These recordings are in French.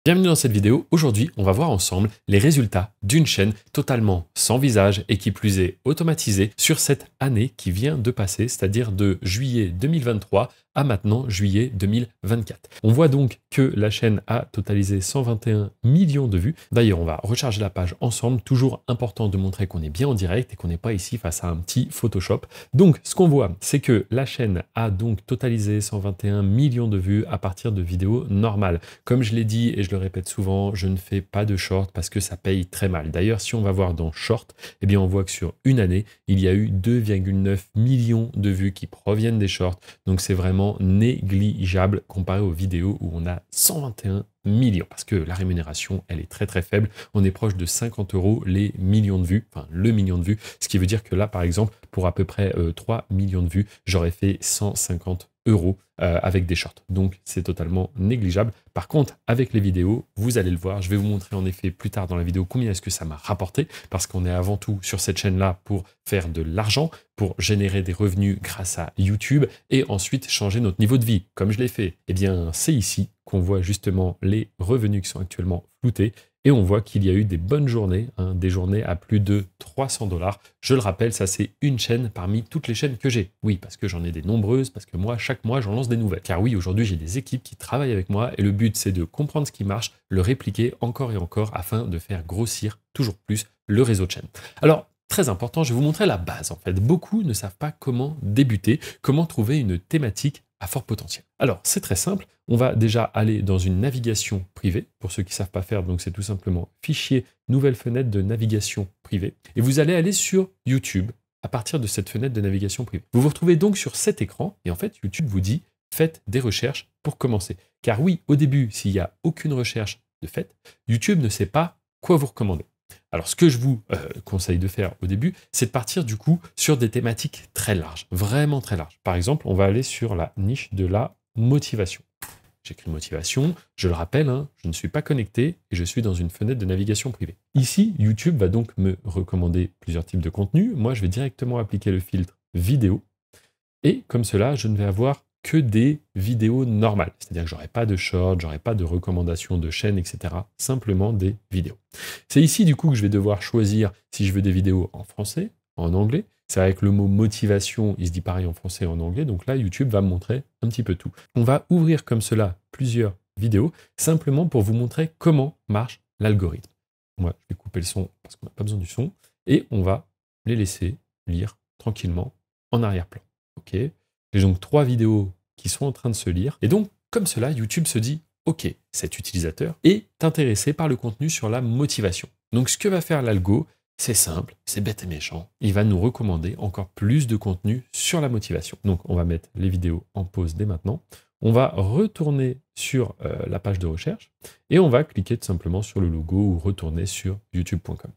Bienvenue dans cette vidéo. Aujourd'hui, on va voir ensemble les résultats d'une chaîne totalement sans visage et qui plus est automatisée sur cette année qui vient de passer, c'est-à-dire de juillet 2023 à maintenant juillet 2024. On voit donc que la chaîne a totalisé 121 millions de vues. D'ailleurs, on va recharger la page ensemble. Toujours important de montrer qu'on est bien en direct et qu'on n'est pas ici face à un petit Photoshop. Donc, ce qu'on voit, c'est que la chaîne a donc totalisé 121 millions de vues à partir de vidéos normales. Comme je l'ai dit et je le répète souvent, je ne fais pas de short parce que ça paye très mal. D'ailleurs, si on va voir dans short, eh bien, on voit que sur une année, il y a eu 2,9 millions de vues qui proviennent des shorts. Donc, c'est vraiment négligeable comparé aux vidéos où on a 121 millions parce que la rémunération elle est très très faible. On est proche de 50 € les millions de vues, enfin le million de vues, ce qui veut dire que là par exemple pour à peu près 3 millions de vues j'aurais fait 150 € avec des shorts, donc c'est totalement négligeable. Par contre avec les vidéos vous allez le voir, je vais vous montrer en effet plus tard dans la vidéo combien est-ce que ça m'a rapporté, parce qu'on est avant tout sur cette chaîne là pour faire de l'argent, pour générer des revenus grâce à YouTube et ensuite changer notre niveau de vie. Comme je l'ai fait, eh bien c'est ici qu'on voit justement les revenus qui sont actuellement floutés et on voit qu'il y a eu des bonnes journées, des journées à plus de 300 $. Je le rappelle, ça c'est une chaîne parmi toutes les chaînes que j'ai. Oui, parce que j'en ai des nombreuses, parce que moi, chaque mois, j'en lance des nouvelles. Car oui, aujourd'hui, j'ai des équipes qui travaillent avec moi et le but, c'est de comprendre ce qui marche, le répliquer encore et encore afin de faire grossir toujours plus le réseau de chaînes. Alors, très important, je vais vous montrer la base en fait. Beaucoup ne savent pas comment débuter, comment trouver une thématique à fort potentiel. Alors, c'est très simple. On va déjà aller dans une navigation privée. Pour ceux qui ne savent pas faire, donc c'est tout simplement fichier, nouvelle fenêtre de navigation privée. Et vous allez aller sur YouTube à partir de cette fenêtre de navigation privée. Vous vous retrouvez donc sur cet écran et en fait, YouTube vous dit faites des recherches pour commencer. Car oui, au début, s'il n'y a aucune recherche de fait, YouTube ne sait pas quoi vous recommander. Alors, ce que je vous conseille de faire au début, c'est de partir du coup sur des thématiques très larges, vraiment très larges. Par exemple, on va aller sur la niche de la motivation. J'écris motivation, je le rappelle, je ne suis pas connecté et je suis dans une fenêtre de navigation privée. Ici, YouTube va donc me recommander plusieurs types de contenus. Moi, je vais directement appliquer le filtre vidéo et comme cela, je ne vais avoir que des vidéos normales. C'est-à-dire que j'aurai pas de short, j'aurai pas de recommandations de chaînes, etc. Simplement des vidéos. C'est ici du coup que je vais devoir choisir si je veux des vidéos en français, en anglais. C'est vrai que le mot motivation, il se dit pareil en français et en anglais. Donc là, YouTube va me montrer un petit peu tout. On va ouvrir comme cela plusieurs vidéos, simplement pour vous montrer comment marche l'algorithme. Moi, je vais couper le son parce qu'on n'a pas besoin du son. Et on va les laisser lire tranquillement en arrière-plan. OK. J'ai donc 3 vidéos qui sont en train de se lire. Et donc, comme cela, YouTube se dit « Ok, cet utilisateur est intéressé par le contenu sur la motivation. » Donc, ce que va faire l'algo, c'est simple, c'est bête et méchant. Il va nous recommander encore plus de contenu sur la motivation. Donc, on va mettre les vidéos en pause dès maintenant. On va retourner sur la page de recherche et on va cliquer tout simplement sur le logo ou retourner sur youtube.com.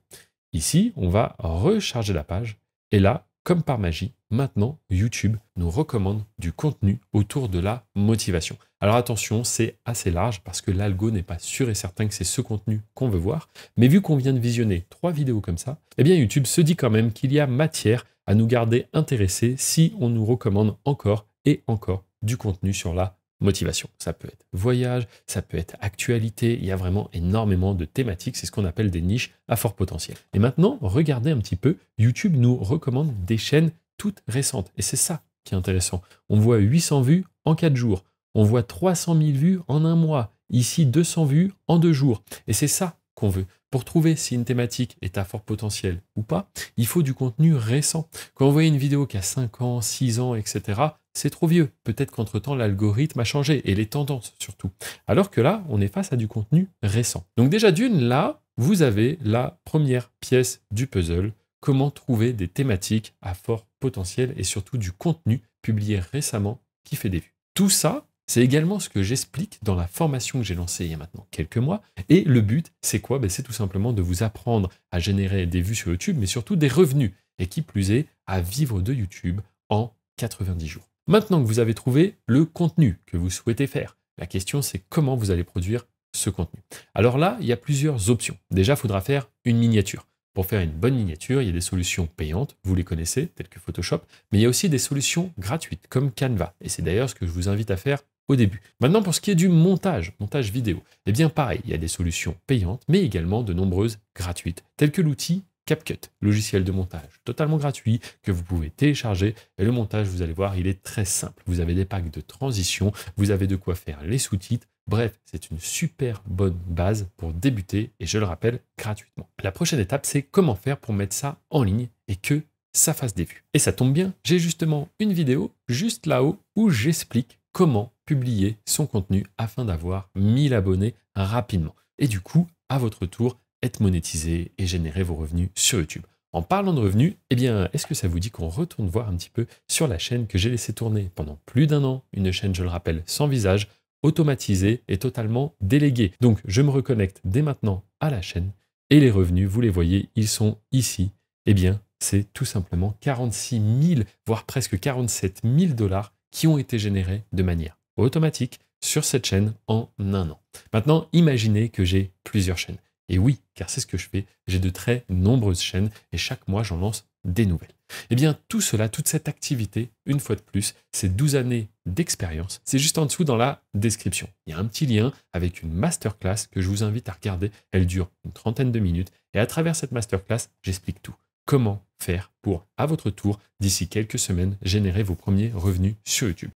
Ici, on va recharger la page et là, comme par magie, maintenant, YouTube nous recommande du contenu autour de la motivation. Alors attention, c'est assez large parce que l'algo n'est pas sûr et certain que c'est ce contenu qu'on veut voir. Mais vu qu'on vient de visionner 3 vidéos comme ça, eh bien YouTube se dit quand même qu'il y a matière à nous garder intéressés si on nous recommande encore et encore du contenu sur la motivation. Ça peut être voyage, ça peut être actualité, il y a vraiment énormément de thématiques, c'est ce qu'on appelle des niches à fort potentiel. Et maintenant, regardez un petit peu, YouTube nous recommande des chaînes toutes récentes. Et c'est ça qui est intéressant. On voit 800 vues en 4 jours, on voit 300 000 vues en un mois, ici 200 vues en 2 jours. Et c'est ça qu'on veut. Pour trouver si une thématique est à fort potentiel ou pas, il faut du contenu récent. Quand vous voyez une vidéo qui a 5 ans, 6 ans, etc., c'est trop vieux. Peut-être qu'entre-temps, l'algorithme a changé, et les tendances surtout. Alors que là, on est face à du contenu récent. Donc déjà d'une, là, vous avez la première pièce du puzzle. Comment trouver des thématiques à fort potentiel et surtout du contenu publié récemment qui fait des vues. Tout ça, c'est également ce que j'explique dans la formation que j'ai lancée il y a maintenant quelques mois. Et le but, c'est quoi? C'est tout simplement de vous apprendre à générer des vues sur YouTube, mais surtout des revenus. Et qui plus est, à vivre de YouTube en 90 jours. Maintenant que vous avez trouvé le contenu que vous souhaitez faire, la question c'est comment vous allez produire ce contenu. Alors là, il y a plusieurs options. Déjà, il faudra faire une miniature. Pour faire une bonne miniature, il y a des solutions payantes, vous les connaissez, telles que Photoshop, mais il y a aussi des solutions gratuites, comme Canva. Et c'est d'ailleurs ce que je vous invite à faire au début. Maintenant, pour ce qui est du montage vidéo, eh bien pareil, il y a des solutions payantes, mais également de nombreuses gratuites, telles que l'outil CapCut, logiciel de montage totalement gratuit que vous pouvez télécharger. Et le montage, vous allez voir, il est très simple. Vous avez des packs de transition, vous avez de quoi faire les sous-titres. Bref, c'est une super bonne base pour débuter et je le rappelle, gratuitement. La prochaine étape, c'est comment faire pour mettre ça en ligne et que ça fasse des vues. Et ça tombe bien, j'ai justement une vidéo juste là-haut où j'explique comment publier son contenu afin d'avoir 1000 abonnés rapidement. Et du coup, à votre tour, être monétisé et générer vos revenus sur YouTube. En parlant de revenus, eh bien, est-ce que ça vous dit qu'on retourne voir un petit peu sur la chaîne que j'ai laissé tourner pendant plus d'un an, une chaîne, je le rappelle, sans visage, automatisée et totalement déléguée. Donc, je me reconnecte dès maintenant à la chaîne et les revenus, vous les voyez, ils sont ici. Eh bien, c'est tout simplement 46 000, voire presque 47 000 $ qui ont été générés de manière automatique sur cette chaîne en un an. Maintenant, imaginez que j'ai plusieurs chaînes. Et oui, car c'est ce que je fais, j'ai de très nombreuses chaînes et chaque mois, j'en lance des nouvelles. Eh bien, tout cela, toute cette activité, une fois de plus, ces 12 années d'expérience, c'est juste en dessous dans la description. Il y a un petit lien avec une masterclass que je vous invite à regarder. Elle dure une trentaine de minutes et à travers cette masterclass, j'explique tout. Comment faire pour, à votre tour, d'ici quelques semaines, générer vos premiers revenus sur YouTube.